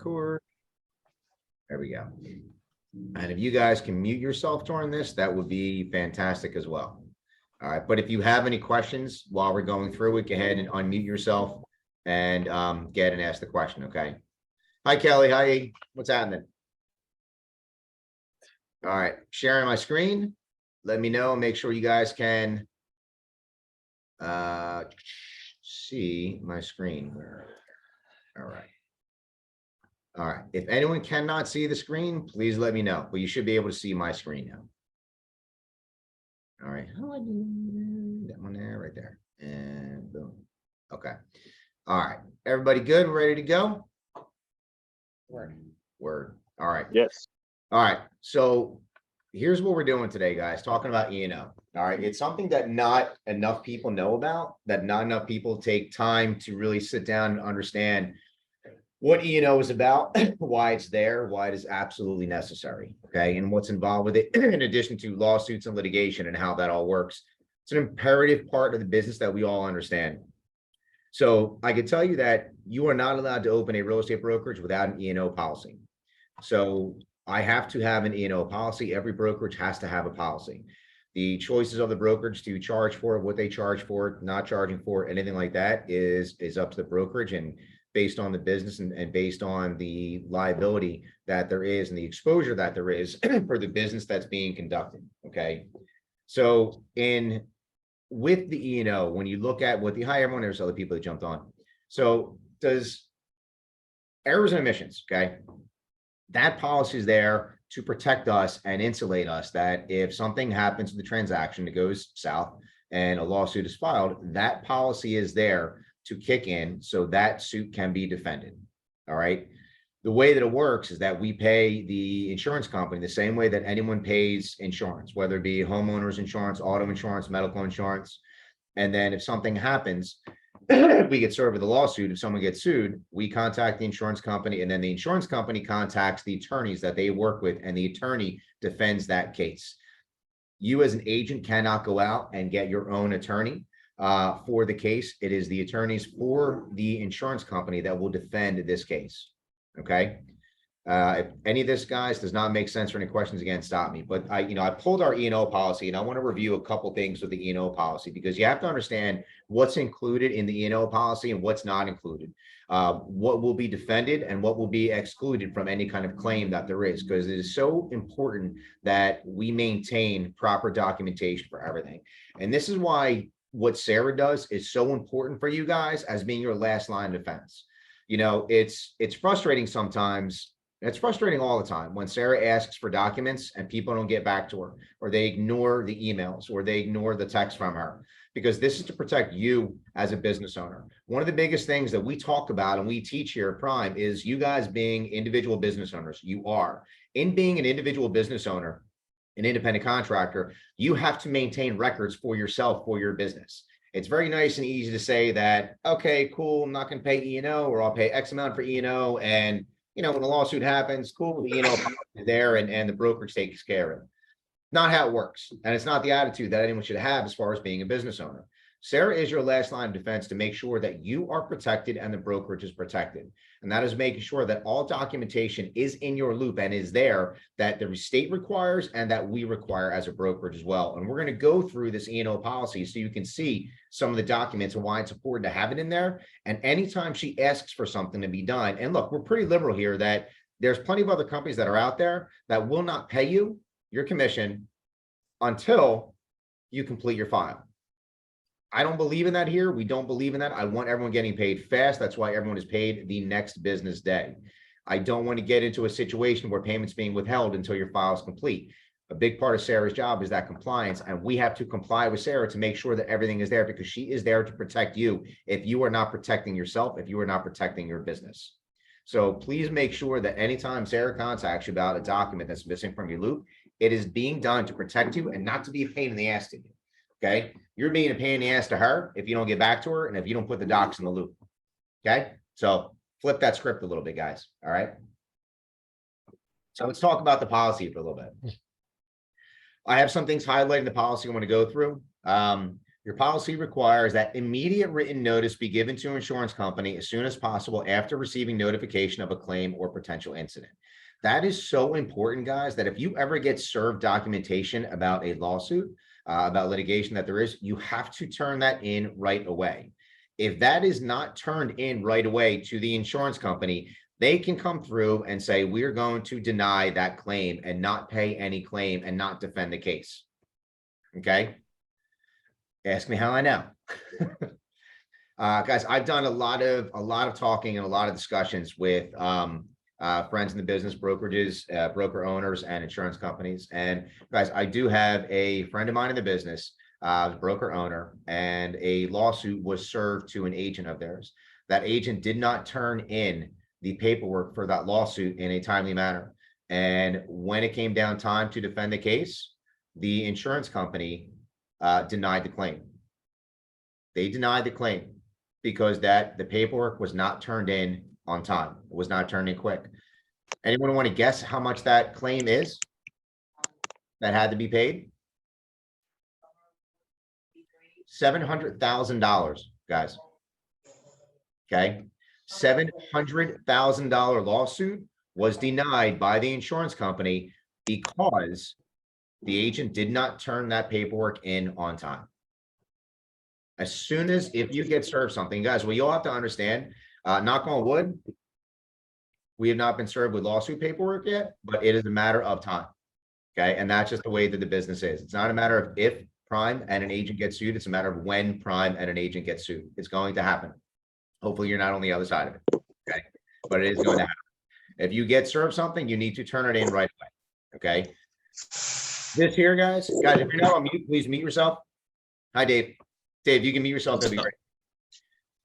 record. There we go. And if you guys can mute yourself during this, that would be fantastic as well. All right. But if you have any questions while we're going through it, go ahead and unmute yourself and get and ask the question. Okay. Hi, Kelly. Hi. What's happening? All right. Sharing my screen. Let me know. Make sure you guys can see my screen. All right. All right. If anyone cannot see the screen, please let me know. But you should be able to see my screen now. All right. How do I do that one there, right there, and boom. Okay. All right. Everybody good? Ready to go? Word. All right. Yes. All right. So here's what we're doing today, guys. Talking about E&O. All right. It's something that not enough people know about, that not enough people take time to really sit down and understand what E&O is about, why it's there, why it is absolutely necessary, okay, and what's involved with it, in addition to lawsuits and litigation and how that all works. It's an imperative part of the business that we all understand. So I can tell you that you are not allowed to open a real estate brokerage without an E&O policy. So I have to have an E&O policy. Every brokerage has to have a policy. The choices of the brokerage to charge for it, what they charge for it, not charging for it, anything like that is up to the brokerage and based on the business and based on the liability that there is and the exposure that there is for the business that's being conducted. Okay. So with the E&O, when you look at what hi everyone, there's other people that jumped on. So does errors and omissions, okay? That policy is there to protect us and insulate us that if something happens to the transaction that goes south and a lawsuit is filed, that policy is there to kick in so that suit can be defended. All right. The way that it works is that we pay the insurance company the same way that anyone pays insurance, whether it be homeowners insurance, auto insurance, medical insurance. And then if something happens, we get served with a lawsuit. If someone gets sued, we contact the insurance company, and then the insurance company contacts the attorneys that they work with, and the attorney defends that case. You as an agent cannot go out and get your own attorney for the case. It is the attorneys for the insurance company that will defend this case. Okay. If any of this, guys, does not make sense or any questions, again, stop me. But I pulled our E&O policy, and I want to review a couple things with the E&O policy, because you have to understand what's included in the E&O policy and what's not included, what will be defended and what will be excluded from any kind of claim that there is, because it is so important that we maintain proper documentation for everything. And this is why what Sarah does is so important for you guys as being your last line of defense. It's frustrating sometimes. It's frustrating all the time when Sarah asks for documents and people don't get back to her, or they ignore the emails, or they ignore the text from her, because this is to protect you as a business owner. One of the biggest things that we talk about and we teach here at Prime is you guys being individual business owners. You are. In being an individual business owner, an independent contractor, you have to maintain records for yourself, for your business. It's very nice and easy to say that, okay, cool, I'm not going to pay E&O, or I'll pay X amount for E&O, and when a lawsuit happens, cool, the E&O is there and the brokerage takes care of it. Not how it works. And it's not the attitude that anyone should have as far as being a business owner. Sarah is your last line of defense to make sure that you are protected and the brokerage is protected. And that is making sure that all documentation is in your loop and is there that the state requires and that we require as a brokerage as well. And we're going to go through this E&O policy so you can see some of the documents and why it's important to have it in there. And anytime she asks for something to be done, and look, we're pretty liberal here, that there's plenty of other companies that are out there that will not pay you your commission until you complete your file. I don't believe in that here. We don't believe in that. I want everyone getting paid fast. That's why everyone is paid the next business day. I don't want to get into a situation where payments being withheld until your file is complete. A big part of Sarah's job is that compliance, and we have to comply with Sarah to make sure that everything is there, because she is there to protect you if you are not protecting yourself, if you are not protecting your business. So please make sure that anytime Sarah contacts you about a document that's missing from your loop, it is being done to protect you and not to be a pain in the ass to you. Okay. You're being a pain in the ass to her if you don't get back to her and if you don't put the docs in the loop. Okay. So flip that script a little bit, guys. All right. So let's talk about the policy for a little bit. I have some things highlighted in the policy I want to go through. Your policy requires that immediate written notice be given to an insurance company as soon as possible after receiving notification of a claim or potential incident. That is so important, guys, that if you ever get served documentation about a lawsuit, about litigation that there is, you have to turn that in right away. If that is not turned in right away to the insurance company, they can come through and say, we're going to deny that claim and not pay any claim and not defend the case. Okay. Ask me how I know. Guys, I've done a lot of talking and a lot of discussions with friends in the business, brokerages, broker owners, and insurance companies. And guys, I do have a friend of mine in the business, broker owner, and a lawsuit was served to an agent of theirs. That agent did not turn in the paperwork for that lawsuit in a timely manner. And when it came down time to defend the case, the insurance company denied the claim. They denied the claim because the paperwork was not turned in on time. It was not turned in quick. Anyone want to guess how much that claim is that had to be paid? $700,000, guys. Okay. $700,000 lawsuit was denied by the insurance company because the agent did not turn that paperwork in on time. As soon as, if you get served something, guys, well, you'll have to understand, knock on wood, we have not been served with lawsuit paperwork yet, but it is a matter of time. Okay. And that's just the way that the business is. It's not a matter of if Prime and an agent gets sued. It's a matter of when Prime and an agent gets sued. It's going to happen. Hopefully you're not on the other side of it. Okay. But it is going to happen. If you get served something, you need to turn it in right away. Okay. This here, guys, if you're not on mute, please mute yourself. Hi, Dave. Dave, you can mute yourself. That'd be great.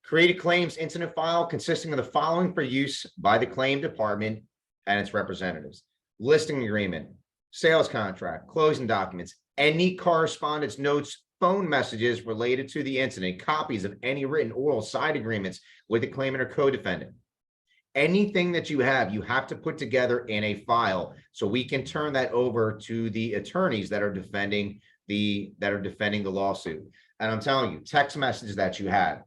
Create a claims incident file consisting of the following for use by the claim department and its representatives: listing agreement, sales contract, closing documents, any correspondence notes, phone messages related to the incident, copies of any written oral side agreements with the claimant or co-defendant. Anything that you have to put together in a file so we can turn that over to the attorneys that are defending the lawsuit. And I'm telling you, text messages that you have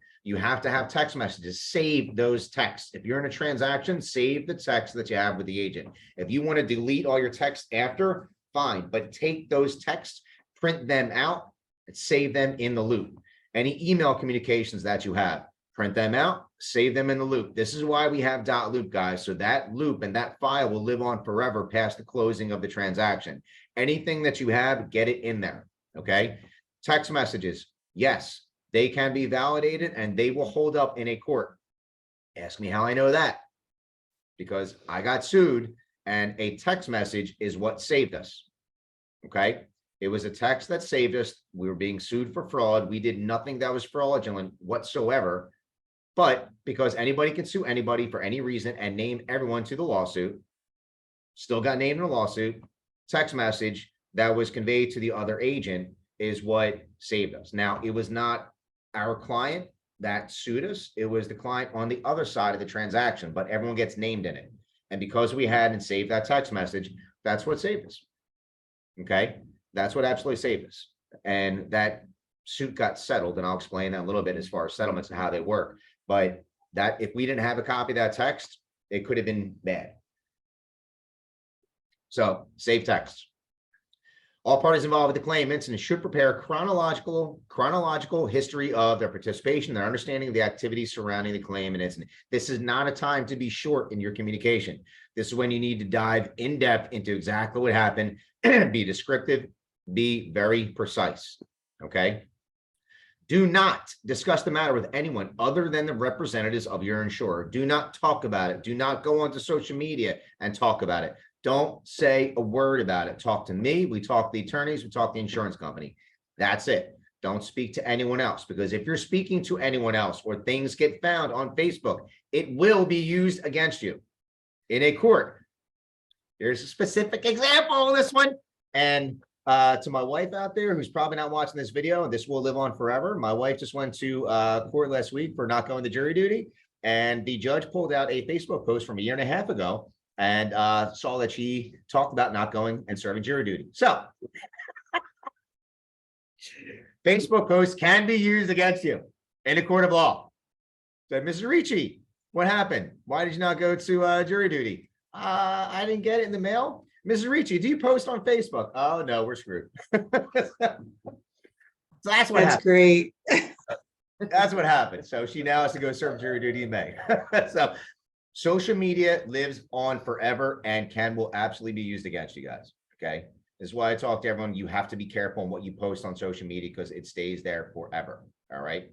to have text messages. Save those texts. If you're in a transaction, save the text that you have with the agent. If you want to delete all your texts after, fine, but take those texts, print them out, and save them in the loop. Any email communications that you have, print them out, save them in the loop. This is why we have .loop, guys. So that loop and that file will live on forever past the closing of the transaction. Anything that you have, get it in there. Okay. Text messages. Yes, they can be validated and they will hold up in a court. Ask me how I know that. Because I got sued and a text message is what saved us. Okay. It was a text that saved us. We were being sued for fraud. We did nothing that was fraudulent whatsoever. But because anybody can sue anybody for any reason and name everyone to the lawsuit, still got named in a lawsuit, text message that was conveyed to the other agent is what saved us. Now, it was not our client that sued us. It was the client on the other side of the transaction, but everyone gets named in it. And because we had and saved that text message, that's what saved us. Okay. That's what absolutely saved us. And that suit got settled. And I'll explain that a little bit as far as settlements and how they work. But that if we didn't have a copy of that text, it could have been bad. So save text. All parties involved with the claim incident should prepare a chronological history of their participation, their understanding of the activities surrounding the claim and incident. This is not a time to be short in your communication. This is when you need to dive in depth into exactly what happened, be descriptive, be very precise. Okay. Do not discuss the matter with anyone other than the representatives of your insurer. Do not talk about it. Do not go onto social media and talk about it. Don't say a word about it. Talk to me. We talk to the attorneys. We talk to the insurance company. That's it. Don't speak to anyone else, because if you're speaking to anyone else or things get found on Facebook, it will be used against you in a court. Here's a specific example of this one. And to my wife out there, who's probably not watching this video, and this will live on forever. My wife just went to court last week for not going to jury duty. And the judge pulled out a Facebook post from a year and a half ago and saw that she talked about not going and serving jury duty. So Facebook posts can be used against you in a court of law. Said, Mrs. Ricci, what happened? Why did you not go to jury duty? I didn't get it in the mail. Mrs. Ricci, do you post on Facebook? Oh, no, we're screwed. So that's what happened. Great. That's what happened. So she now has to go serve jury duty in May. So social media lives on forever and will absolutely be used against you guys. Okay. This is why I talk to everyone. You have to be careful on what you post on social media because it stays there forever. All right.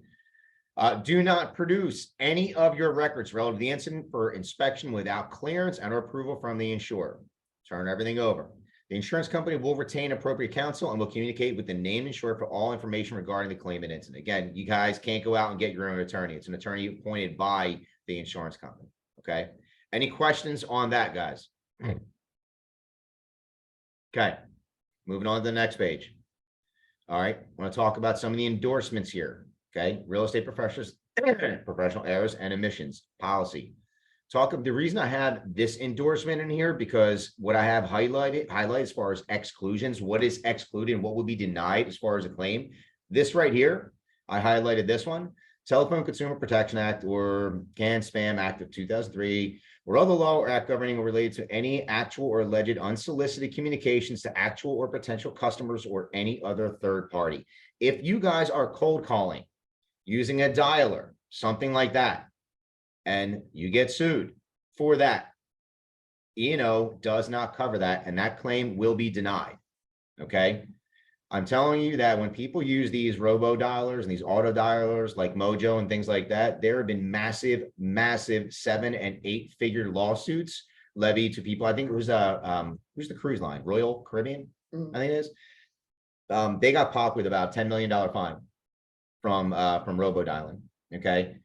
Do not produce any of your records relative to the incident for inspection without clearance and or approval from the insurer. Turn everything over. The insurance company will retain appropriate counsel and will communicate with the named insurer for all information regarding the claimant incident. Again, you guys can't go out and get your own attorney. It's an attorney appointed by the insurance company. Okay. Any questions on that, guys? Okay. Moving on to the next page. All right. I want to talk about some of the endorsements here. Okay. Real estate professionals, professional errors and omissions policy. The reason I have this endorsement in here, because what I have highlighted as far as exclusions, what is excluded and what will be denied as far as a claim. This right here, I highlighted this one, Telephone Consumer Protection Act or CAN-SPAM Act of 2003, or other law or act governing or related to any actual or alleged unsolicited communications to actual or potential customers or any other third party. If you guys are cold calling using a dialer, something like that, and you get sued for that, E&O does not cover that, and that claim will be denied. Okay. I'm telling you that when people use these robo dialers and these auto dialers like Mojo and things like that, there have been massive 7 and 8 figure lawsuits levied to people. I think it was who's the cruise line, Royal Caribbean, I think it is. They got popped with about $10 million fine from robo dialing. Okay.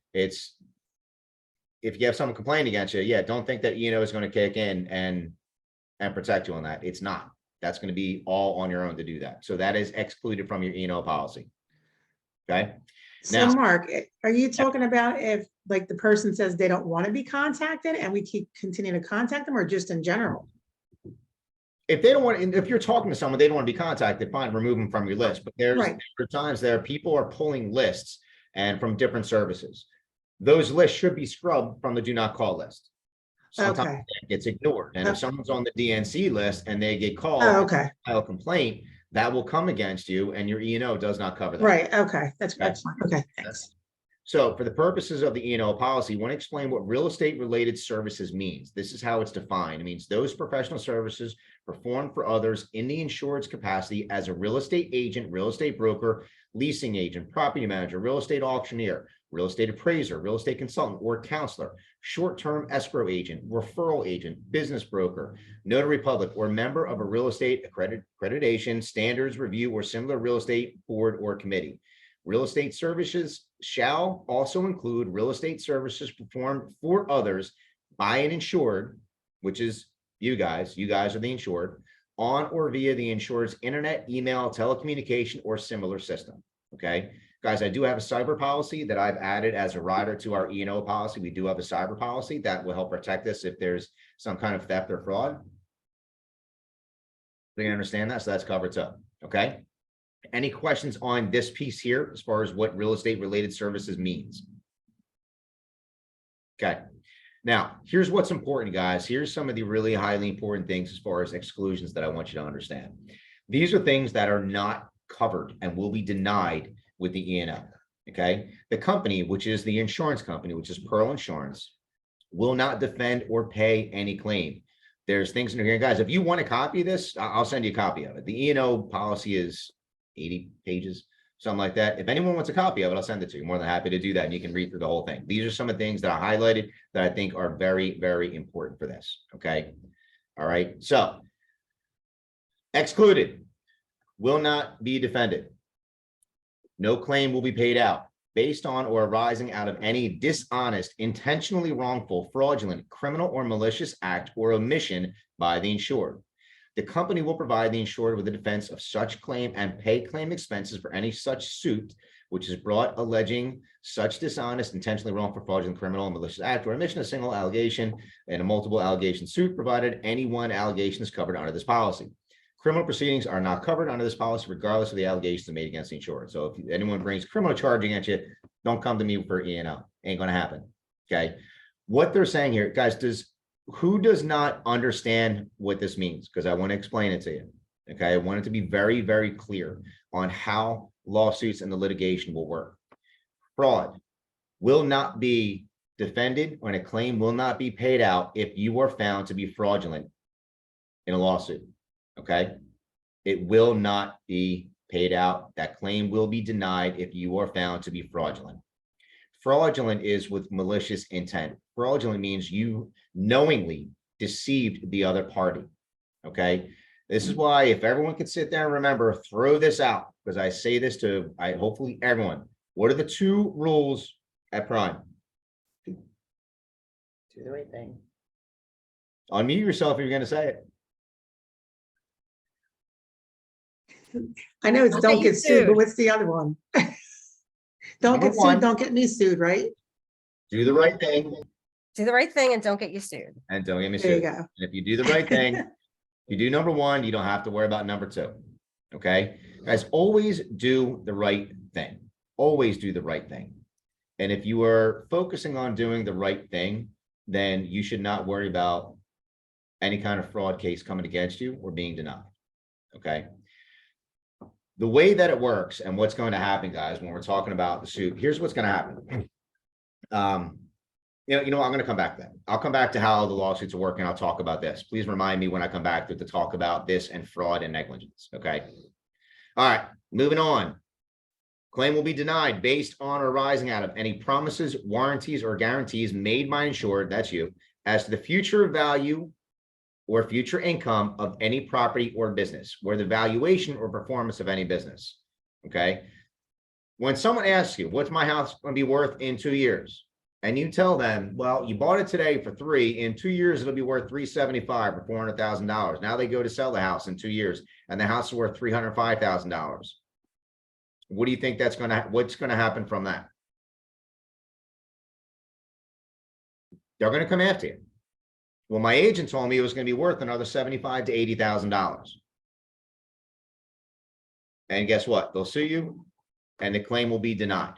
If you have someone complain against you, yeah, don't think that E&O is going to kick in and protect you on that. It's not. That's going to be all on your own to do that. So that is excluded from your E&O policy. Okay. So now, Mark, are you talking about if like the person says they don't want to be contacted and we continue to contact them, or just in general? If they don't want, if you're talking to someone, they don't want to be contacted, fine, remove them from your list. But there are times there people are pulling lists and from different services. Those lists should be scrubbed from the do not call list. Sometimes it gets ignored. And if someone's on the DNC list and they get called, file a complaint, that will come against you and your E&O does not cover that. Right. Okay. That's fine. Okay. Thanks. So for the purposes of the E&O policy, I want to explain what real estate related services means. This is how it's defined. It means those professional services performed for others in the insured's capacity as a real estate agent, real estate broker, leasing agent, property manager, real estate auctioneer, real estate appraiser, real estate consultant or counselor, short-term escrow agent, referral agent, business broker, notary public, or member of a real estate accreditation, standards review, or similar real estate board or committee. Real estate services shall also include real estate services performed for others by an insured, which is you guys are the insured, on or via the insured's internet, email, telecommunication, or similar system. Okay. Guys, I do have a cyber policy that I've added as a rider to our E&O policy. We do have a cyber policy that will help protect us if there's some kind of theft or fraud. Do you understand that? So that's covered too. Okay. Any questions on this piece here as far as what real estate related services means? Okay. Now, here's what's important, guys. Here's some of the really highly important things as far as exclusions that I want you to understand. These are things that are not covered and will be denied with the E&O. Okay. The company, which is the insurance company, which is Pearl Insurance, will not defend or pay any claim. There's things in here, guys. If you want a copy of this, I'll send you a copy of it. The E&O policy is 80 pages, something like that. If anyone wants a copy of it, I'll send it to you. More than happy to do that. And you can read through the whole thing. These are some of the things that I highlighted that I think are very, very important for this. Okay. All right. So excluded, will not be defended. No claim will be paid out based on or arising out of any dishonest, intentionally wrongful, fraudulent, criminal, or malicious act or omission by the insured. The company will provide the insured with the defense of such claim and pay claim expenses for any such suit which is brought alleging such dishonest, intentionally wrongful, fraudulent, criminal, and malicious act or omission, a single allegation and a multiple allegation suit, provided any one allegation is covered under this policy. criminal proceedings are not covered under this policy, regardless of the allegations made against the insured. So if anyone brings criminal charge against you, don't come to me for E&O. Ain't gonna happen. Okay. What they're saying here, guys, who does not understand what this means? Because I want to explain it to you. Okay. I want it to be very, very clear on how lawsuits and the litigation will work. Fraud will not be defended when a claim will not be paid out if you are found to be fraudulent in a lawsuit. Okay. It will not be paid out. That claim will be denied if you are found to be fraudulent. Fraudulent is with malicious intent. Fraudulent means you knowingly deceived the other party. Okay. This is why, if everyone can sit there and remember, throw this out, because I say this to hopefully everyone. What are the 2 rules at Prime? Do the right thing. Unmute yourself if you're going to say it. I know it's Don't don't get get you sued, but sued. what's the other one? Don't Number get one. sued, don't get me sued, right? Do the right thing Do the right thing and don't get you sued. and don't get me There you sued. go. And if you do the right thing, you do number 1, you don't have to worry about number 2. Okay, guys, always do the right thing. Always do the right thing. And if you are focusing on doing the right thing, then you should not worry about any kind of fraud case coming against you or being denied. Okay. The way that it works and what's going to happen, guys, when we're talking about the suit, here's what's going to happen. You know, I'm going to come back to that. I'll come back to how the lawsuits are working. I'll talk about this. Please remind me when I come back to talk about this and fraud and negligence. Okay. All right. Moving on. Claim will be denied based on or arising out of any promises, warranties, or guarantees made by insured, that's you, as to the future value or future income of any property or business, or the valuation or performance of any business. Okay. When someone asks you, what's my house going to be worth in 2 years? And you tell them, well, you bought it today for 3, in 2 years, it'll be worth $375 or $400,000. Now they go to sell the house in 2 years and the house is worth $305,000. What do you think what's going to happen from that? They're going to come after you. Well, my agent told me it was going to be worth another $75,000 to $80,000. And guess what? They'll sue you and the claim will be denied.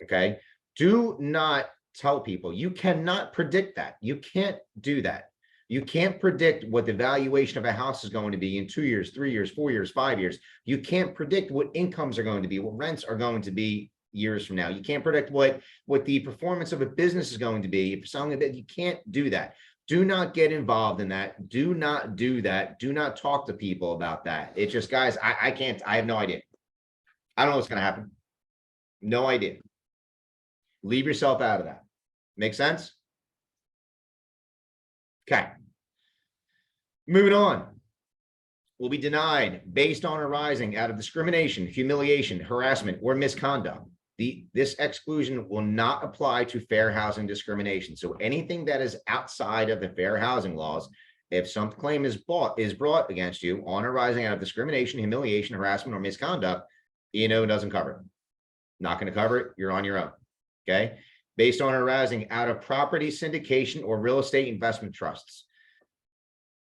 Okay. Do not tell people. You cannot predict that. You can't do that. You can't predict what the valuation of a house is going to be in 2 years, 3 years, 4 years, 5 years. You can't predict what incomes are going to be, what rents are going to be years from now. You can't predict what the performance of a business is going to be. If you're selling a bit, you can't do that. Do not get involved in that. Do not do that. Do not talk to people about that. It's just, guys, I can't, I have no idea. I don't know what's going to happen. No idea. Leave yourself out of that. Make sense? Okay. Moving on. Will be denied based on arising out of discrimination, humiliation, harassment, or misconduct. This exclusion will not apply to fair housing discrimination. So anything that is outside of the fair housing laws, if some claim is brought against you on arising out of discrimination, humiliation, harassment, or misconduct, E&O doesn't cover it. Not going to cover it. You're on your own. Okay. Based on arising out of property syndication or real estate investment trusts.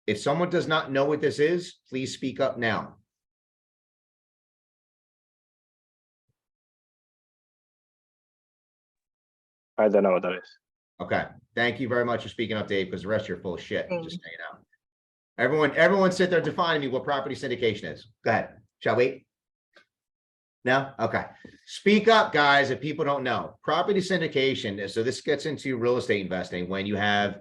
If someone does not know what this is, please speak up now. I don't know what that is. Okay. Thank you very much for speaking up, Dave, because the rest of you are full of shit. Just so you know. Everyone sit there defining me what property syndication is. Go ahead. Shall we? No? Okay. Speak up, guys, if people don't know. Property syndication, so this gets into real estate investing when you have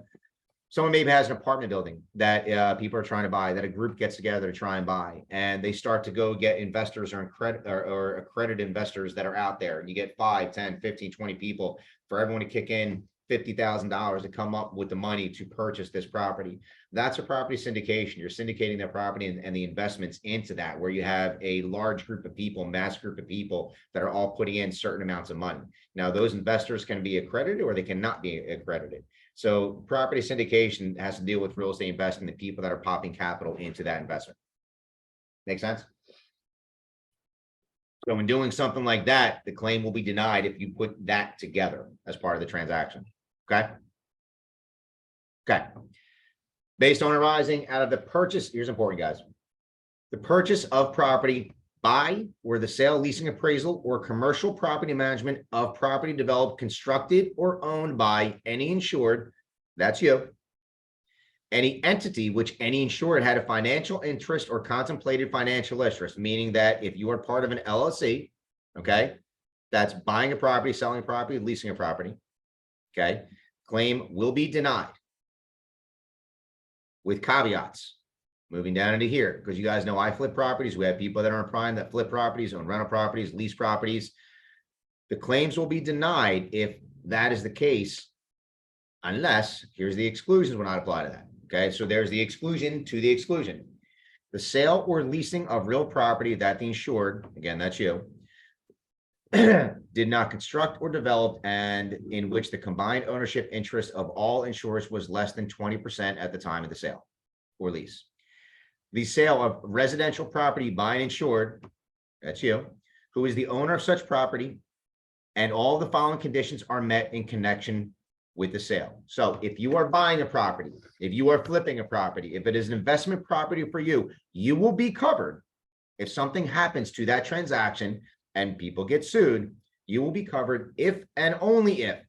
someone maybe has an apartment building that people are trying to buy, that a group gets together to try and buy, and they start to go get investors or accredited investors that are out there. And you get 5, 10, 15, 20 people for everyone to kick in $50,000 to come up with the money to purchase this property. That's a property syndication. You're syndicating their property and the investments into that, where you have a large group of people, mass group of people that are all putting in certain amounts of money. Now, those investors can be accredited or they cannot be accredited. So property syndication has to deal with real estate investing, the people that are popping capital into that investment. Make sense? So when doing something like that, the claim will be denied if you put that together as part of the transaction. Okay. Okay. based on arising out of the purchase, here's important, guys. The purchase of property by or the sale, leasing, appraisal, or commercial property management of property developed, constructed, or owned by any insured, that's you. Any entity which any insured had a financial interest or contemplated financial interest, meaning that if you are part of an LLC, okay, that's buying a property, selling a property, leasing a property, okay, claim will be denied with caveats. Moving down into here, because you guys know I flip properties. We have people that are in prime that flip properties, own rental properties, lease properties. The claims will be denied if that is the case, unless, here's the exclusions will not apply to that. Okay, so there's the exclusion to the exclusion. The sale or leasing of real property that the insured, again, that's you, did not construct or develop and in which the combined ownership interest of all insurers was less than 20% at the time of the sale or lease. The sale of residential property by an insured, that's you, who is the owner of such property, and all the following conditions are met in connection with the sale. So if you are buying a property, if you are flipping a property, if it is an investment property for you, you will be covered. If something happens to that transaction and people get sued, you will be covered if and only if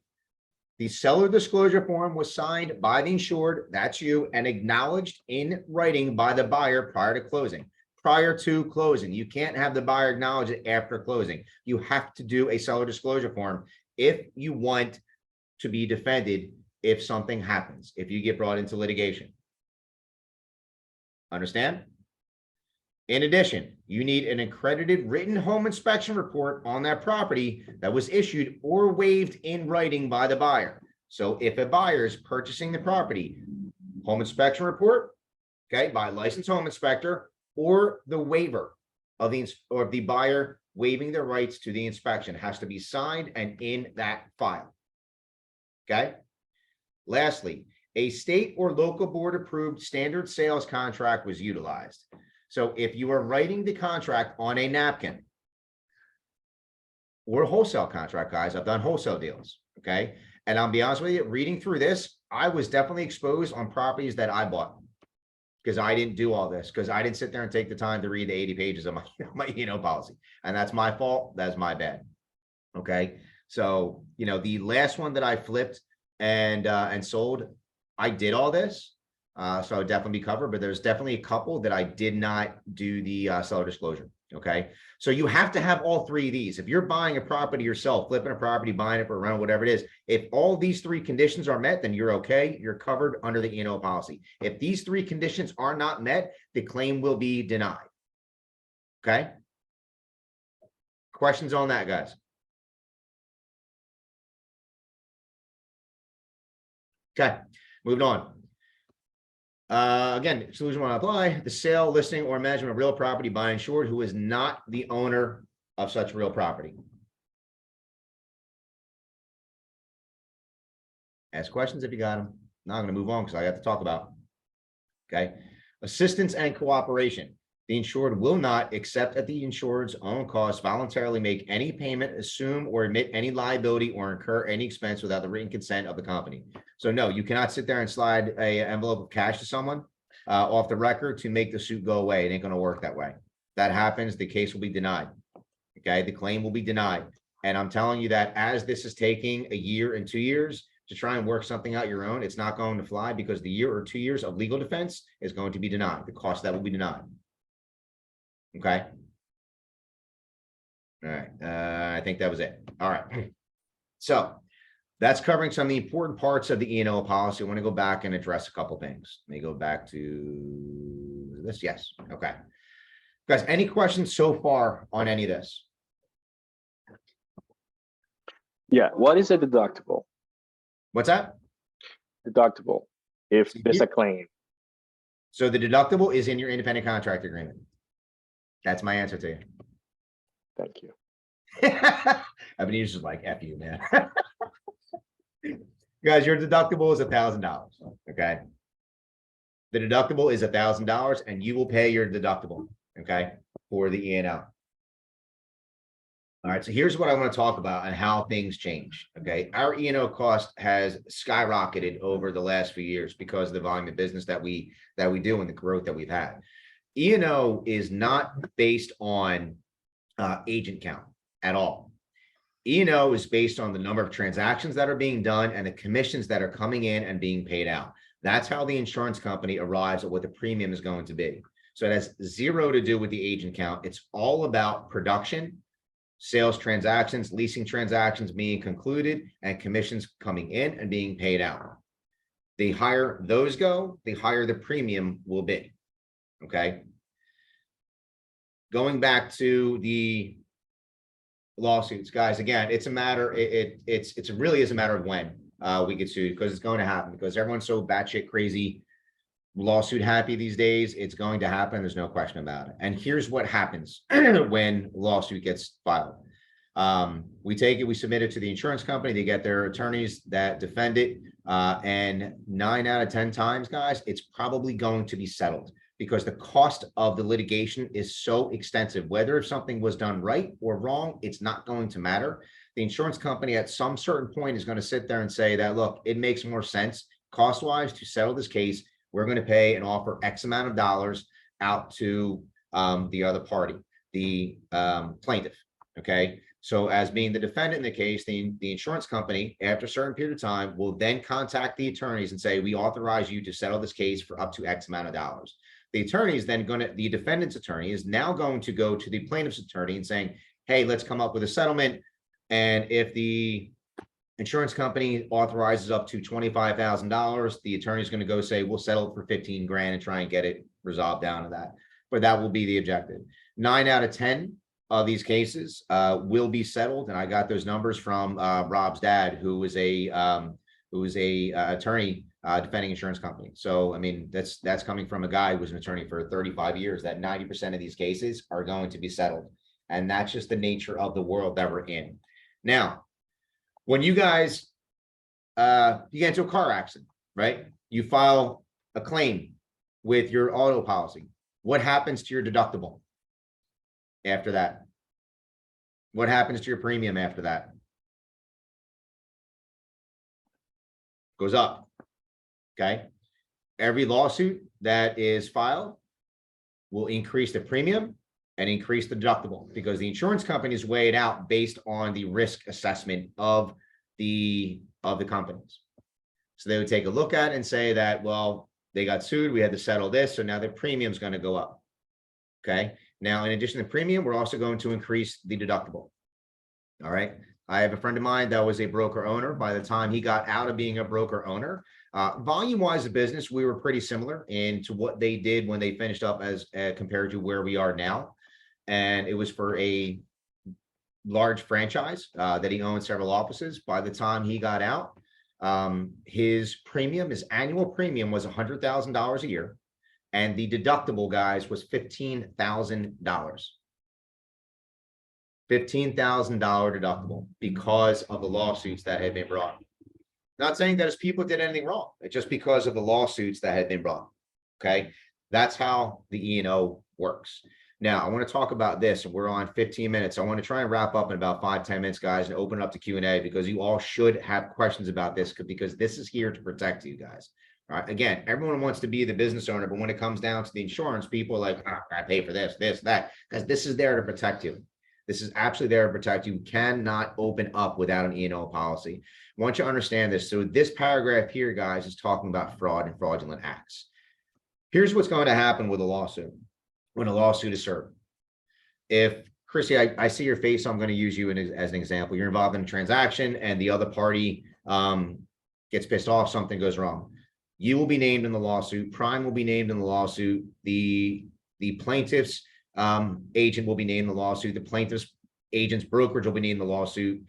the seller disclosure form was signed by the insured, that's you, and acknowledged in writing by the buyer prior to closing. Prior to closing, you can't have the buyer acknowledge it after closing. You have to do a seller disclosure form if you want to be defended if something happens, if you get brought into litigation. Understand? In addition, you need an accredited written home inspection report on that property that was issued or waived in writing by the buyer. So if a buyer is purchasing the property, home inspection report, okay, by a licensed home inspector, or the waiver of the buyer waiving their rights to the inspection has to be signed and in that file. Okay. Lastly, a state or local board approved standard sales contract was utilized. So if you are writing the contract on a napkin or a wholesale contract, guys, I've done wholesale deals, okay? And I'll be honest with you, reading through this, I was definitely exposed on properties that I bought because I didn't do all this, because I didn't sit there and take the time to read the 80 pages of my E&O policy. And that's my fault. That's my bad. Okay. So, the last one that I flipped and sold, I did all this. So I would definitely be covered, but there's definitely a couple that I did not do the seller disclosure. Okay. So you have to have all three of these. If you're buying a property yourself, flipping a property, buying it for rental, whatever it is, if all these three conditions are met, then you're okay. You're covered under the E&O policy. If these three conditions are not met, the claim will be denied. Okay. Questions on that, guys? Okay. Moving on. Again, exclusion will not apply. The sale, listing, or management of real property by an insured who is not the owner of such real property. Ask questions if you got them. Now I'm going to move on because I got to talk about. Okay. Assistance and cooperation. The insured will not, except at the insured's own cost, voluntarily make any payment, assume or admit any liability, or incur any expense without the written consent of the company. So no, you cannot sit there and slide an envelope of cash to someone off the record to make the suit go away. It ain't going to work that way. That happens, the case will be denied. Okay, the claim will be denied. And I'm telling you that as this is taking a year and 2 years to try and work something out your own, it's not going to fly because the year or 2 years of legal defense is going to be denied. The cost of that will be denied. Okay. All right. I think that was it. All right. So that's covering some of the important parts of the E&O policy. I want to go back and address a couple things. Let me go back to this. Yes. Okay. Guys, any questions so far on any of this? Yeah, what is a deductible? What's that? Deductible, if there's a claim. So the deductible is in your independent contract agreement. That's my answer to you. Thank you. I mean, he's just like, F you, man. Guys, your deductible is $1,000. Okay. The deductible is $1,000 and you will pay your deductible. Okay. For the E&O. All right, so here's what I want to talk about and how things change. Okay, our E&O cost has skyrocketed over the last few years because of the volume of business that we do and the growth that we've had. E&O is not based on agent count at all. E&O is based on the number of transactions that are being done and the commissions that are coming in and being paid out. That's how the insurance company arrives at what the premium is going to be. So it has zero to do with the agent count. It's all about production, sales transactions, leasing transactions being concluded, and commissions coming in and being paid out. The higher those go, the higher the premium will be. Okay. Going back to the lawsuits, guys, again, it's a matter, it's really is a matter of when we get sued, because it's going to happen, because everyone's so batshit crazy lawsuit happy these days. It's going to happen. There's no question about it. And here's what happens when lawsuit gets filed. We take it, we submit it to the insurance company, they get their attorneys that defend it. And 9 out of 10 times, guys, it's probably going to be settled, because the cost of the litigation is so extensive. Whether if something was done right or wrong, it's not going to matter. The insurance company at some certain point is going to sit there and say that, look, it makes more sense cost-wise to settle this case. We're going to pay and offer X amount of dollars out to the other party, the plaintiff. Okay. So as being the defendant in the case, the insurance company, after a certain period of time, will then contact the attorneys and say, we authorize you to settle this case for up to X amount of dollars. The attorney is then the defendant's attorney is now going to go to the plaintiff's attorney and saying, hey, let's come up with a settlement. And if the insurance company authorizes up to $25,000, the attorney is going to go say, we'll settle it for 15 grand and try and get it resolved down to that. But that will be the objective. 9 out of 10 of these cases will be settled. And I got those numbers from Rob's dad, who was a attorney defending insurance company. So, I mean, that's coming from a guy who was an attorney for 35 years, that 90% of these cases are going to be settled. And that's just the nature of the world that we're in. Now, when you guys, you get into a car accident, right? You file a claim with your auto policy. What happens to your deductible after that? What happens to your premium after that? Goes up. Okay. Every lawsuit that is filed will increase the premium and increase the deductible, because the insurance companies weigh it out based on the risk assessment of the companies. So they would take a look at it and say that, well, they got sued, we had to settle this, so now their premium is going to go up. Okay. Now, in addition to premium, we're also going to increase the deductible. All right. I have a friend of mine that was a broker owner. By the time he got out of being a broker owner, volume-wise of business, we were pretty similar into what they did when they finished up as compared to where we are now. And it was for a large franchise that he owned several offices. By the time he got out, his annual premium was $100,000 a year. And the deductible, guys, was $15,000. $15,000 deductible because of the lawsuits that had been brought. Not saying that his people did anything wrong. It's just because of the lawsuits that had been brought. Okay. That's how the E&O works. Now, I want to talk about this. We're on 15 minutes. I want to try and wrap up in about 5-10 minutes, guys, and open it up to Q&A, because you all should have questions about this, because this is here to protect you guys. All right. Again, everyone wants to be the business owner, but when it comes down to the insurance, people are like, I pay for this, that, because this is there to protect you. This is absolutely there to protect you. You cannot open up without an E&O policy. I want you to understand this. So this paragraph here, guys, is talking about fraud and fraudulent acts. Here's what's going to happen with a lawsuit when a lawsuit is served. If, Chrissy, I see your face, so I'm going to use you as an example. You're involved in a transaction and the other party gets pissed off, something goes wrong. You will be named in the lawsuit. Prime will be named in the lawsuit. The plaintiff's agent will be named in the lawsuit. The plaintiff's agent's brokerage will be named in the lawsuit.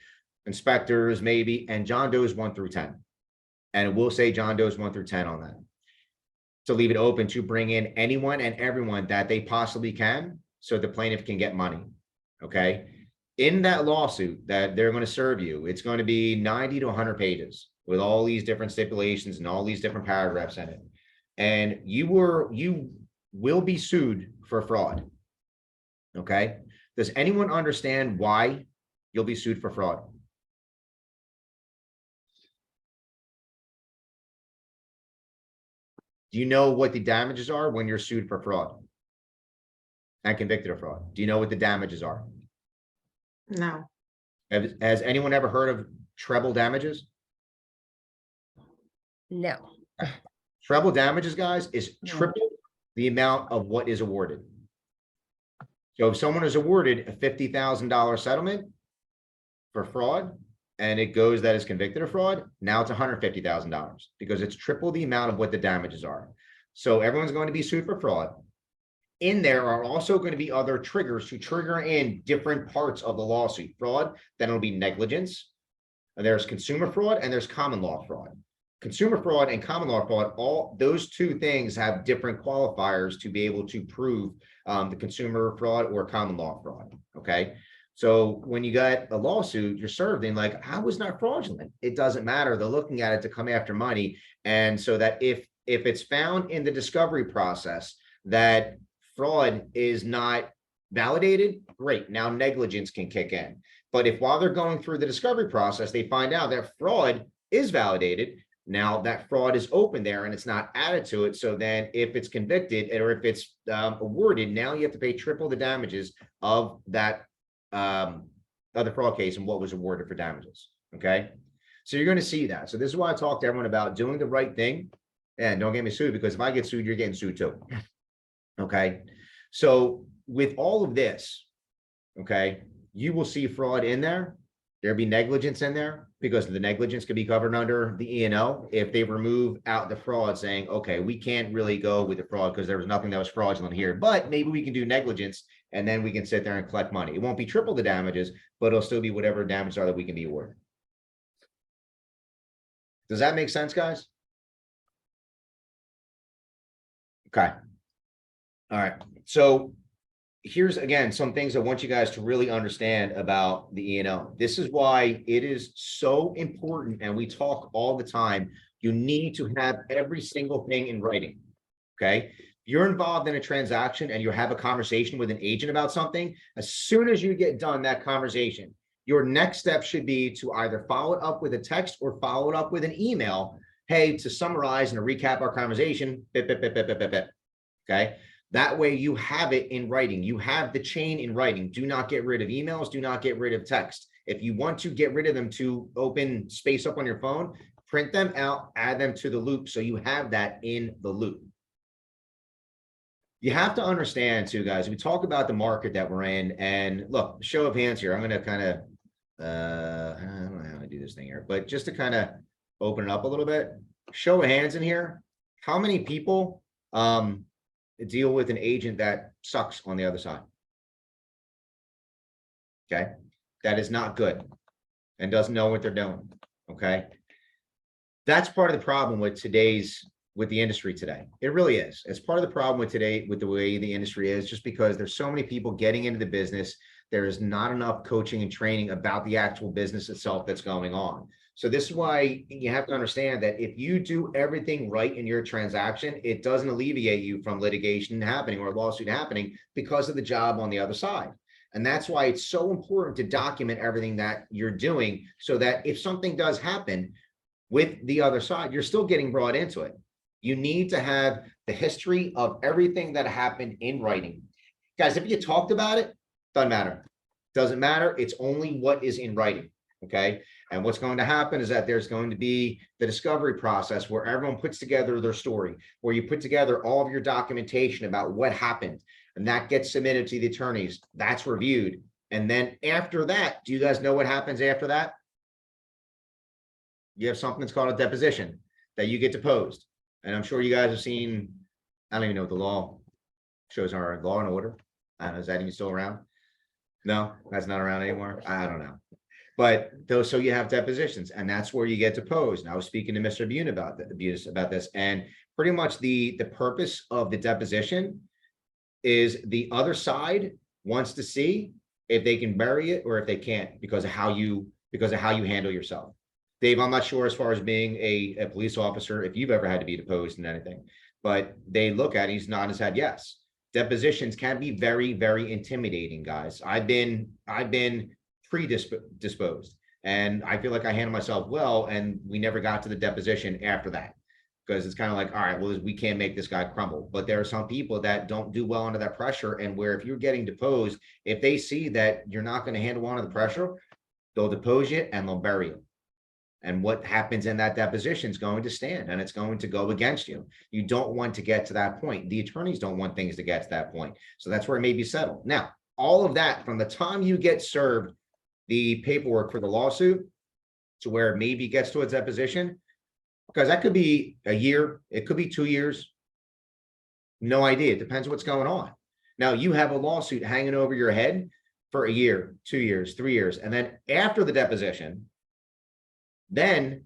Inspectors, maybe, and John Doe's 1 through 10. And it will say John Doe's 1 through 10 on that. To leave it open to bring in anyone and everyone that they possibly can, so the plaintiff can get money. Okay. In that lawsuit that they're going to serve you, it's going to be 90 to 100 pages with all these different stipulations and all these different paragraphs in it. And you will be sued for fraud. Okay. Does anyone understand why you'll be sued for fraud. Do you know what the damages are when you're sued for fraud and convicted of fraud? Do you know what the damages are? No, Has anyone ever heard of treble damages? No. Treble damages, guys, is No. triple the amount of what is awarded. So if someone is awarded a $50,000 settlement for fraud and it goes that is convicted of fraud, now it's $150,000 because it's triple the amount of what the damages are. So everyone's going to be sued for fraud. In there are also going to be other triggers to trigger in different parts of the lawsuit. Fraud, then it'll be negligence. And there's consumer fraud and there's common law fraud. Consumer fraud and common law fraud, all those two things have different qualifiers to be able to prove the consumer fraud or common law fraud. Okay. So when you got a lawsuit, you're served in like, I was not fraudulent. It doesn't matter. They're looking at it to come after money. And so that if it's found in the discovery process that fraud is not validated, great. Now negligence can kick in. But if while they're going through the discovery process, they find out that fraud is validated, now that fraud is open there and it's not added to it. So then if it's convicted or if it's awarded, now you have to pay triple the damages of that other fraud case and what was awarded for damages. Okay. So you're going to see that. So this is why I talk to everyone about doing the right thing and don't get me sued, because if I get sued, you're getting sued too. Okay. So with all of this, okay, you will see fraud in there. There'll be negligence in there because the negligence could be covered under the E&O if they remove out the fraud saying, okay, we can't really go with the fraud because there was nothing that was fraudulent here, but maybe we can do negligence and then we can sit there and collect money. It won't be triple the damages, but it'll still be whatever damages are that we can be awarded. Does that make sense, guys? Okay. All right. So here's again some things I want you guys to really understand about the E&O. This is why it is so important, and we talk all the time. You need to have every single thing in writing. Okay. If you're involved in a transaction and you have a conversation with an agent about something, as soon as you get done that conversation, your next step should be to either follow it up with a text or follow it up with an email. Hey, to summarize and to recap our conversation. Okay. That way you have it in writing. You have the chain in writing. Do not get rid of emails. Do not get rid of text. If you want to get rid of them to open space up on your phone, print them out, add them to the loop so you have that in the loop. You have to understand too, guys, we talk about the market that we're in, and look, show of hands here. I'm going to kind of, I don't know how to do this thing here, but just to kind of open it up a little bit, show of hands in here. How many people, deal with an agent that sucks on the other side? Okay. That is not good and doesn't know what they're doing. Okay. That's part of the problem with the industry today. It really is. It's part of the problem with today, with the way the industry is, just because there's so many people getting into the business. There is not enough coaching and training about the actual business itself that's going on. So this is why you have to understand that if you do everything right in your transaction, it doesn't alleviate you from litigation happening or a lawsuit happening because of the job on the other side. And that's why it's so important to document everything that you're doing so that if something does happen with the other side, you're still getting brought into it. You need to have the history of everything that happened in writing. Guys, if you talked about it, doesn't matter. Doesn't matter. It's only what is in writing. Okay. And what's going to happen is that there's going to be the discovery process where everyone puts together their story, where you put together all of your documentation about what happened, and that gets submitted to the attorneys. That's reviewed. And then after that, do you guys know what happens after that? You have something that's called a deposition that you get deposed. And I'm sure you guys have seen, I don't even know what the law shows are, Law and Order. I don't know, is that even still around? No, that's not around anymore. I don't know. But those, so you have depositions, and that's where you get deposed. And I was speaking to Mr. Bune about this, and pretty much the purpose of the deposition is the other side wants to see if they can bury it or if they can't because of how you handle yourself. Dave, I'm not sure as far as being a police officer, if you've ever had to be deposed in anything, but they look at it, he's nodding his head, yes. Depositions can be very, very intimidating, guys. I've been predisposed. And I feel like I handled myself well, and we never got to the deposition after that. Because it's kind of like, all right, well, we can't make this guy crumble. But there are some people that don't do well under that pressure. And where if you're getting deposed, if they see that you're not going to handle under the pressure, they'll depose you and they'll bury you. And what happens in that deposition is going to stand, and it's going to go against you. You don't want to get to that point. The attorneys don't want things to get to that point. So that's where it may be settled. Now, all of that from the time you get served the paperwork for the lawsuit to where it maybe gets to its deposition, because that could be a year, it could be 2 years. No idea. It depends what's going on. Now, you have a lawsuit hanging over your head for a year, 2 years, 3 years. And then after the deposition, then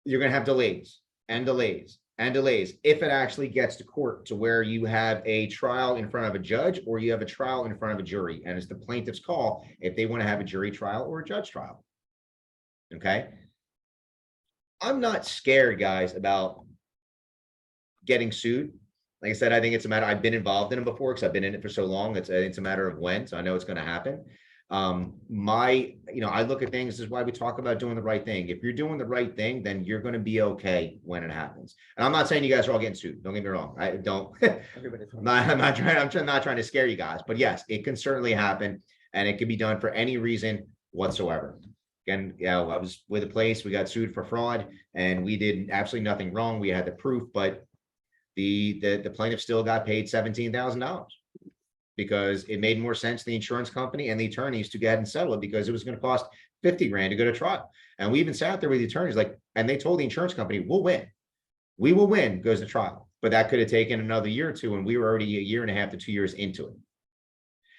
you're going to have delays and delays and delays if it actually gets to court to where you have a trial in front of a judge or you have a trial in front of a jury. And it's the plaintiff's call if they want to have a jury trial or a judge trial. Okay. I'm not scared, guys, about getting sued. Like I said, I think it's a matter, I've been involved in it before because I've been in it for so long. It's a matter of when, so I know it's going to happen. I look at things, this is why we talk about doing the right thing. If you're doing the right thing, then you're going to be okay when it happens. And I'm not saying you guys are all getting sued. Don't get me wrong. I don't, I'm not trying to scare you guys, but yes, it can certainly happen and it can be done for any reason whatsoever. Again, I was with a place, we got sued for fraud and we did absolutely nothing wrong. We had the proof, but the plaintiff still got paid $17,000 because it made more sense to the insurance company and the attorneys to go ahead and settle it because it was going to cost 50 grand to go to trial. And we even sat there with the attorneys and they told the insurance company, we'll win. We will win, goes to trial. But that could have taken another year or two and we were already a year and a half to 2 years into it.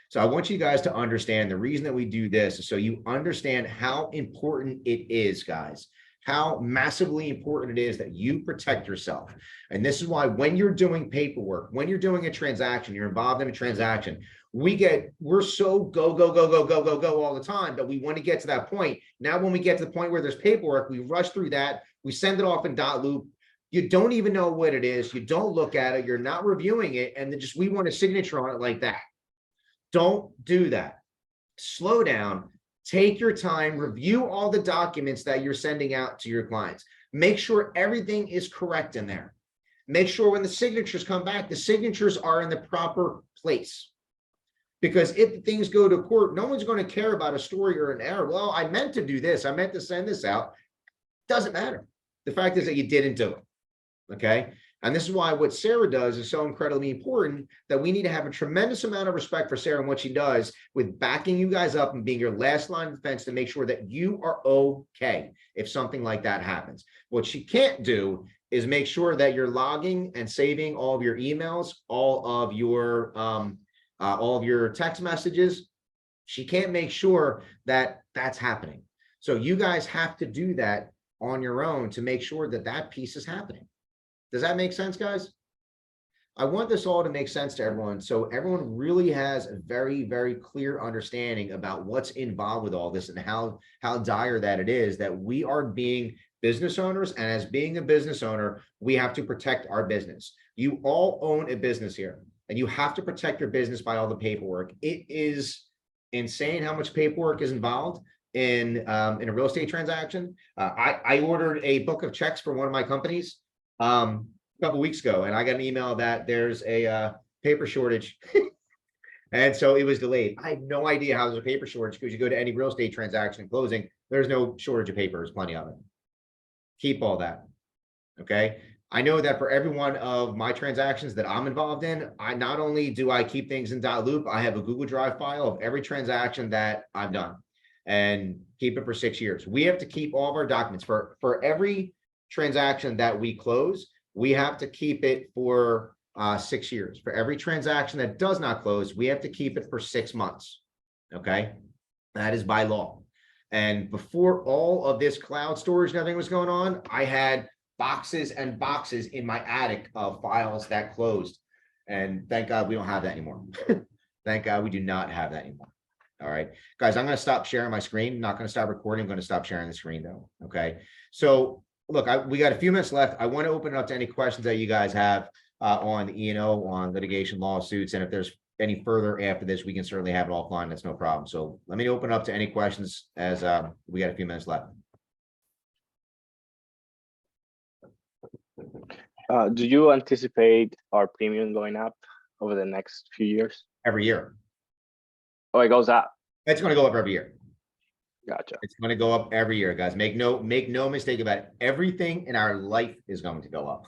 So I want you guys to understand the reason that we do this is so you understand how important it is, guys, how massively important it is that you protect yourself. And this is why when you're doing paperwork, when you're doing a transaction, you're involved in a transaction, we're so go all the time that we want to get to that point. Now, when we get to the point where there's paperwork, we rush through that, we send it off in dot loop. You don't even know what it is. You don't look at it. You're not reviewing it. And then we want a signature on it like that. Don't do that. Slow down. Take your time, review all the documents that you're sending out to your clients. Make sure everything is correct in there. Make sure when the signatures come back, the signatures are in the proper place. Because if things go to court, no one's going to care about a story or an error. Well, I meant to do this. I meant to send this out. Doesn't matter. The fact is that you didn't do it. Okay. And this is why what Sarah does is so incredibly important that we need to have a tremendous amount of respect for Sarah and what she does with backing you guys up and being your last line of defense to make sure that you are okay if something like that happens. What she can't do is make sure that you're logging and saving all of your emails, all of your text messages. She can't make sure that that's happening. So you guys have to do that on your own to make sure that that piece is happening. Does that make sense, guys? I want this all to make sense to everyone. So everyone really has a very, very clear understanding about what's involved with all this and how dire that it is that we are being business owners. And as being a business owner, we have to protect our business. You all own a business here and you have to protect your business by all the paperwork. It is insane how much paperwork is involved in a real estate transaction. I ordered a book of checks for one of my companies a couple of weeks ago, and I got an email that there's a paper shortage. And so it was delayed. I had no idea how there's a paper shortage because you go to any real estate transaction closing, there's no shortage of paper, there's plenty of it. Keep all that. Okay. I know that for every one of my transactions that I'm involved in, I not only do I keep things in dot loop, I have a Google Drive file of every transaction that I've done and keep it for 6 years. We have to keep all of our documents for every transaction that we close. We have to keep it for 6 years. For every transaction that does not close, we have to keep it for 6 months. Okay. That is by law. And before all of this cloud storage and everything was going on, I had boxes and boxes in my attic of files that closed. And thank God we don't have that anymore. Thank God we do not have that anymore. All right, guys, I'm going to stop sharing my screen. I'm not going to stop recording. I'm going to stop sharing the screen though. Okay. So look, we got a few minutes left. I want to open it up to any questions that you guys have on the E&O, on litigation lawsuits. And if there's any further after this, we can certainly have it offline. That's no problem. So let me open up to any questions as we got a few minutes left. Do you anticipate our premium going up over the next few years? Every year. Oh, it goes up. It's going to go up every year. Gotcha. It's going to go up every year, guys. Make no mistake about it. Everything in our life is going to go up.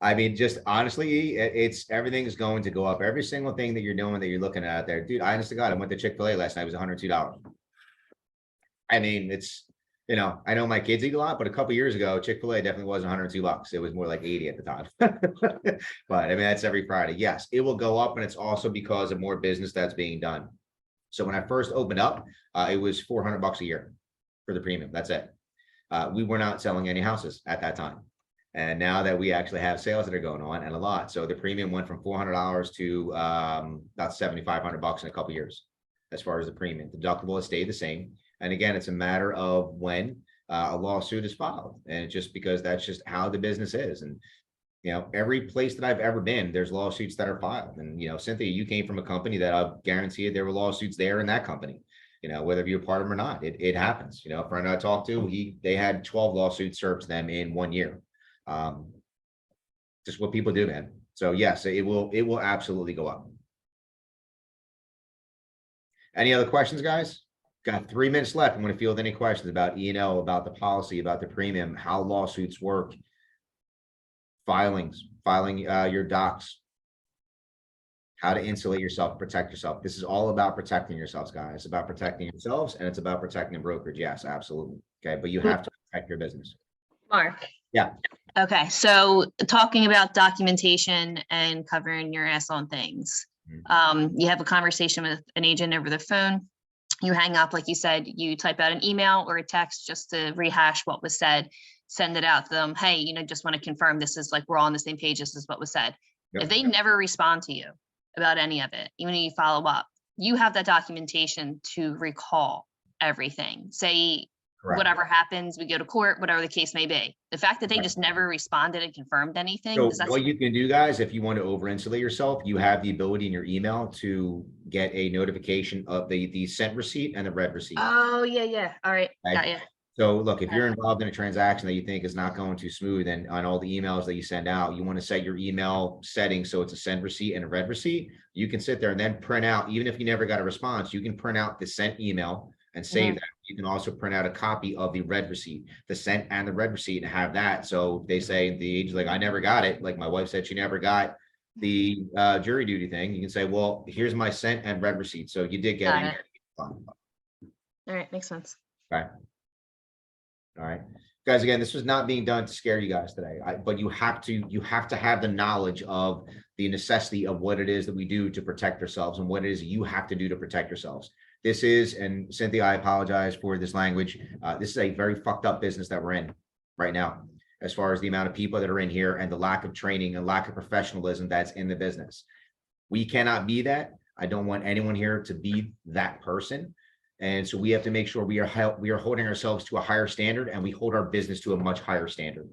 I mean, just honestly, everything is going to go up. Every single thing that you're doing that you're looking at out there, dude. Honest to God, I went to Chick-fil-A last night. It was $102. I mean, it's, you know, I know my kids eat a lot, but a couple years ago, Chick-fil-A definitely wasn't $102. It was more like 80 at the time. But I mean, that's every Friday. Yes, it will go up, and it's also because of more business that's being done. So when I first opened up, it was $400 a year for the premium. That's it. We were not selling any houses at that time. And now that we actually have sales that are going on, and a lot, so the premium went from $400 to about $7,500 in a couple of years. As far as the premium, the deductible has stayed the same. And again, it's a matter of when a lawsuit is filed, and it's just because that's just how the business is. And you know, every place that I've ever been, there's lawsuits that are filed. And you know, Cynthia, you came from a company that I'll guarantee you there were lawsuits there in that company. You know, whether you're part of them or not, it happens. You know, a friend I talked to, they had 12 lawsuits served to them in 1 year. Just what people do, man. So yes, it will absolutely go up. Any other questions, guys? Got 3 minutes left. I'm going to field any questions about E&O, about the policy, about the premium, how lawsuits work, filing your docs, how to insulate yourself, protect yourself. This is all about protecting yourselves, guys. It's about protecting yourselves, and it's about protecting the brokerage. Yes, absolutely. Okay, but you have to protect your business. Mark. Yeah. Okay, so talking about documentation and covering your ass on things. You have a conversation with an agent over the phone. You hang up, like you said, you type out an email or a text just to rehash what was said, send it out to them. Hey, you know, just want to confirm this is like, we're all on the same page. This is what was said. Yep. If they never respond to you about any of it, even if you follow up, you have that documentation to recall everything. Say, Correct. whatever happens, we go to court, whatever the case may be. The fact that they just never responded and confirmed anything. So does that what you can do, guys, if you want to over insulate yourself, you have the ability in your email to get a notification of the sent receipt and the read receipt. Oh, yeah. All right. Okay. Got you. So look, if you're involved in a transaction that you think is not going too smooth, and on all the emails that you send out, you want to set your email settings so it's a send receipt and a read receipt. You can sit there and then print out, even if you never got a response, you can print out the sent email and save that. You can also print out a copy of the read receipt, the sent and the read receipt, and have that. So they say the agent's like, I never got it. Like my wife said, she never got the jury duty thing. You can say, well, here's my sent and read receipt. So you did get Got it. All right, makes sense. Okay. All right, guys, again, this was not being done to scare you guys today, but you have to have the knowledge of the necessity of what it is that we do to protect ourselves and what it is you have to do to protect yourselves. This is, and Cynthia, I apologize for this language. This is a very fucked up business that we're in right now, as far as the amount of people that are in here and the lack of training and lack of professionalism that's in the business. We cannot be that. I don't want anyone here to be that person. And so we have to make sure we are holding ourselves to a higher standard, and we hold our business to a much higher standard.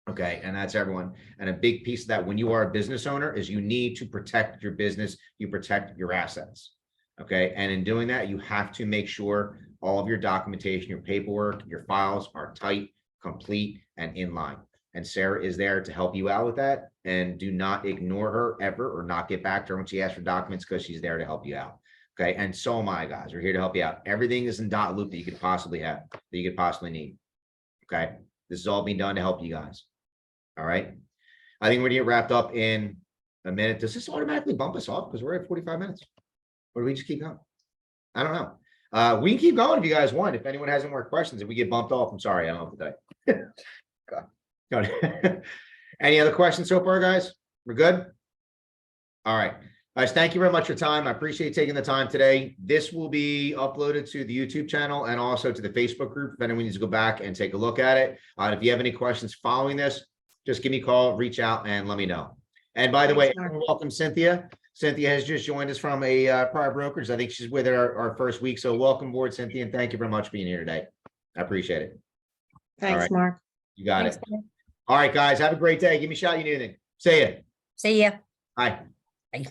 Okay. And that's everyone. And a big piece of that when you are a business owner is you need to protect your business. You protect your assets. Okay. And in doing that, you have to make sure all of your documentation, your paperwork, your files are tight, complete, and in line. And Sarah is there to help you out with that. And do not ignore her ever, or not get back to her when she asks for documents, because she's there to help you out. Okay. And so am I, guys. We're here to help you out. Everything is in dot loop that you could possibly have, that you could possibly need. Okay. This is all being done to help you guys. All right. I think we're gonna get wrapped up in a minute. Does this automatically bump us off because we're at 45 minutes? Or do we just keep going? I don't know. We can keep going if you guys want. If anyone has any more questions, if we get bumped off, I'm sorry. I don't know today. Any other questions so far, guys? We're good? All right. Guys, thank you very much for your time. I appreciate taking the time today. This will be uploaded to the YouTube channel and also to the Facebook group if anyone needs to go back and take a look at it. If you have any questions following this, just give me a call, reach out, and let me know. And by the way, welcome, Cynthia. Cynthia has just joined us from a prior brokerage. I think she's with our first week. So welcome aboard, Cynthia, and thank you very much for being here today. I appreciate it. Thanks, right. Mark. You got Thanks, it. Dan. All right, guys, have a great day. Give me a shout. You need anything. See ya. See ya. Bye. Bye.